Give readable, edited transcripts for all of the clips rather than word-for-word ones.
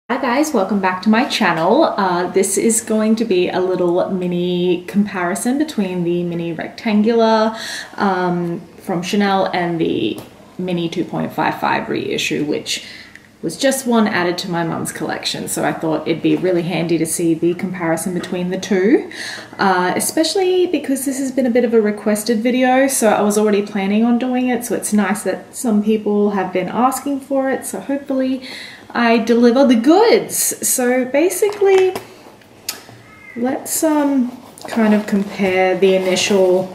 Hi guys, welcome back to my channel. This is going to be a little mini comparison between the mini rectangular from Chanel and the mini 2.55 reissue, which was just one added to my mum's collection. So I thought it'd be really handy to see the comparison between the two, especially because this has been a bit of a requested video. So I was already planning on doing it. So it's nice that some people have been asking for it. So hopefully I deliver the goods. So basically, let's kind of compare the initial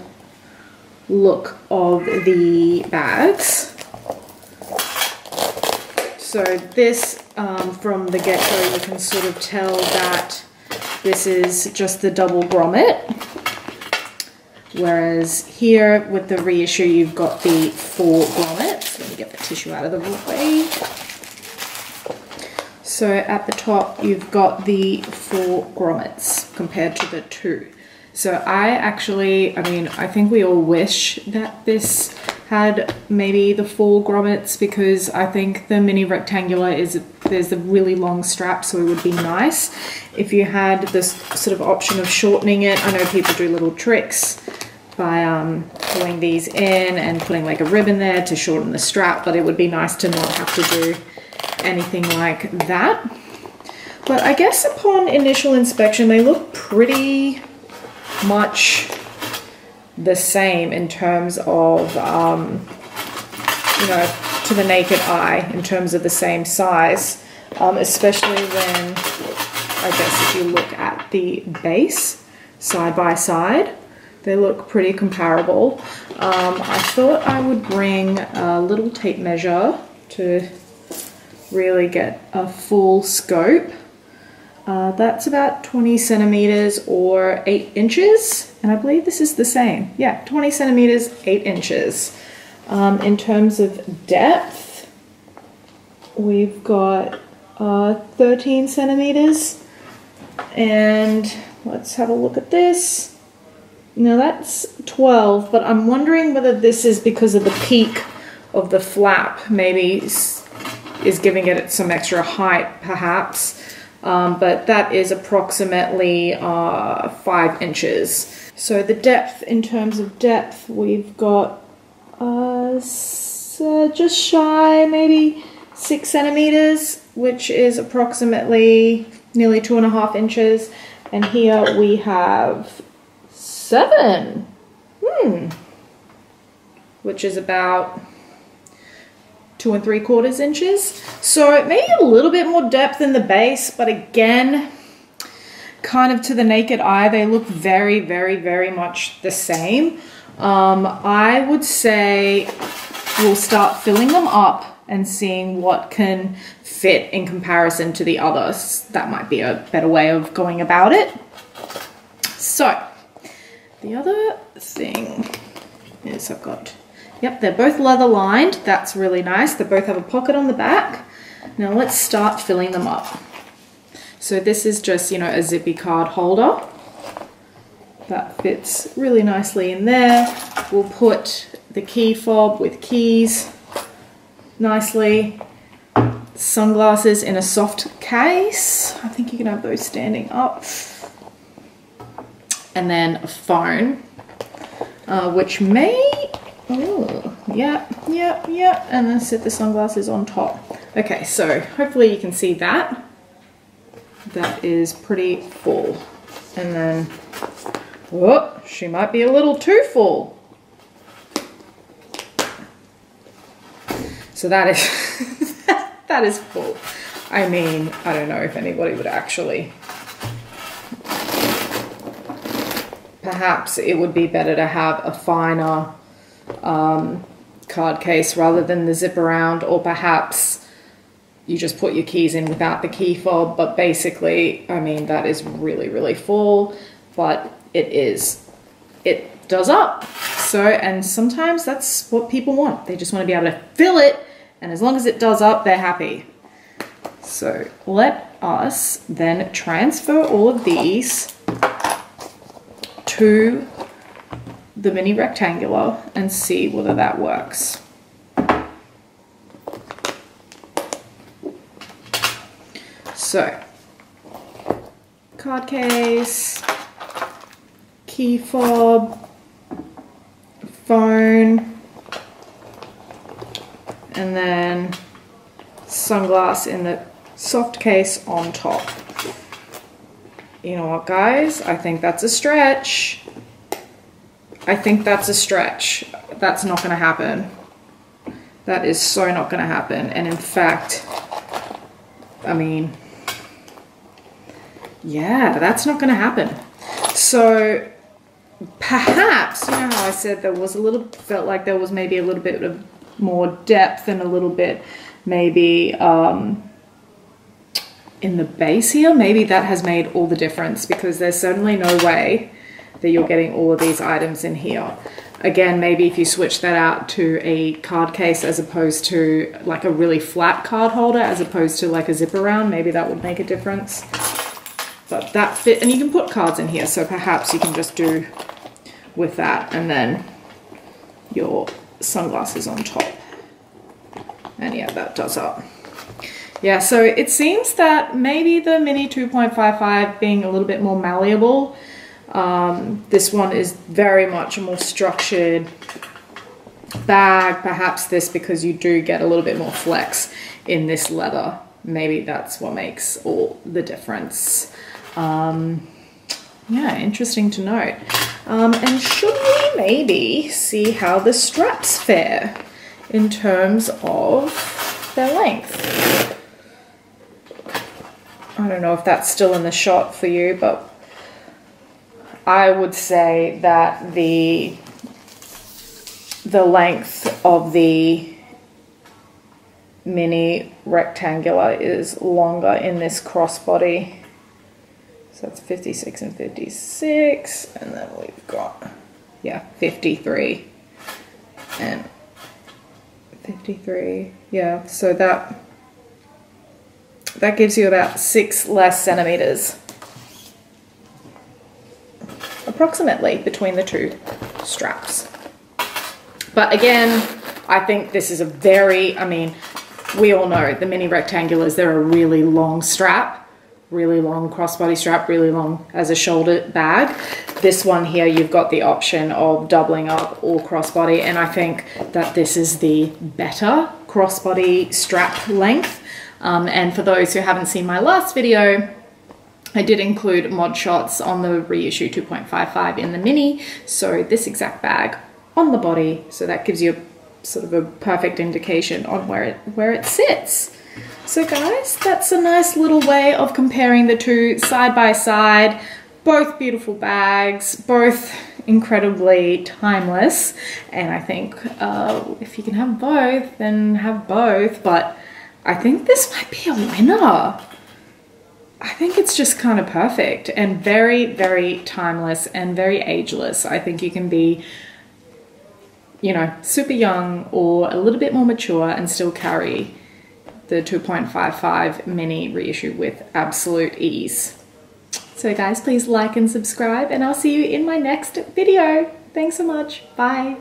look of the bags. So this, from the get-go, you can sort of tell that this is just the double grommet. Whereas here with the reissue, you've got the 4 grommets. Let me get the tissue out of the way. So at the top, you've got the 4 grommets compared to the 2. So I think we all wish that this had maybe the 4 grommets, because I think the mini rectangular there's a really long strap, so it would be nice if you had this sort of option of shortening it. I know people do little tricks by pulling these in and putting like a ribbon there to shorten the strap, but it would be nice to not have to do anything like that. But I guess upon initial inspection, they look pretty much the same in terms of, you know, to the naked eye, in terms of the same size, especially when, I guess if you look at the base side by side, they look pretty comparable. I thought I would bring a little tape measure to really get a full scope. That's about 20 centimeters or 8 inches, and I believe this is the same. Yeah, 20 centimeters, 8 inches. In terms of depth, we've got 13 centimeters, and let's have a look at this. Now that's 12, but I'm wondering whether this is because of the peak of the flap, maybe is giving it some extra height perhaps, but that is approximately 5 inches. So the depth, in terms of depth, we've got just shy, maybe 6 centimeters, which is approximately nearly 2.5 inches, and here we have 7, which is about 2 3/4 inches. So maybe a little bit more depth in the base, but again, kind of to the naked eye, they look very, very, very much the same. I would say we'll start filling them up and seeing what can fit in comparison to the others. That might be a better way of going about it. So the other thing is I've got, yep, they're both leather lined. That's really nice. They both have a pocket on the back. Now let's start filling them up. So this is just, you know, a zippy card holder. That fits really nicely in there. We'll put the key fob with keys nicely. Sunglasses in a soft case. I think you can have those standing up. And then a phone, which may, oh, yeah, and then set the sunglasses on top. Okay, so hopefully you can see that. That is pretty full. And then, oh, she might be a little too full. So that is, that is full. I mean, I don't know if anybody would actually, perhaps it would be better to have a finer card case rather than the zip around, or perhaps you just put your keys in without the key fob. But basically, I mean, that is really, really full, but it does up. So, and sometimes that's what people want. They just want to be able to fill it, and as long as it does up, they're happy. So let us then transfer all of these to the mini rectangular and see whether that works. So, card case, key fob, phone, and then sunglass in the soft case on top. You know what, guys? I think that's a stretch. I think that's a stretch. That's not going to happen. That is so not going to happen. And in fact, I mean, yeah, that's not going to happen. So perhaps, you know how I said there was a little, felt like there was maybe a little bit of more depth and a little bit maybe in the base here. Maybe that has made all the difference, because there's certainly no way that you're getting all of these items in here. Again, maybe if you switch that out to a card case as opposed to like a really flat card holder as opposed to like a zip around, maybe that would make a difference. But that fit, and you can put cards in here, so perhaps you can just do with that and then your sunglasses on top. And yeah, that does up. Yeah, so it seems that maybe the Mini 2.55 being a little bit more malleable, this one is very much a more structured bag. Perhaps this, because you do get a little bit more flex in this leather. Maybe that's what makes all the difference. Yeah, interesting to note. And should we maybe see how the straps fare in terms of their length? I don't know if that's still in the shot for you, but I would say that the length of the Mini rectangular is longer in this crossbody. So that's 56 and 56, and then we've got, yeah, 53 and 53. Yeah, so that gives you about 6 less centimeters approximately between the two straps. But again, I think this is a very, I mean, we all know the Mini rectangulars, they're a really long strap, really long crossbody strap, really long as a shoulder bag. This one here, you've got the option of doubling up or crossbody, and I think that this is the better crossbody strap length. And for those who haven't seen my last video, I did include mod shots on the reissue 2.55 in the Mini, so this exact bag on the body, so that gives you sort of a perfect indication on where it sits. So guys, that's a nice little way of comparing the two side by side. Both beautiful bags, both incredibly timeless, and I think if you can have both, then have both. But I think this might be a winner. I think it's just kind of perfect and very, very timeless and very ageless. I think you can be, you know, super young or a little bit more mature and still carry the 2.55 Mini reissue with absolute ease. So guys, please like and subscribe, and I'll see you in my next video. Thanks so much. Bye.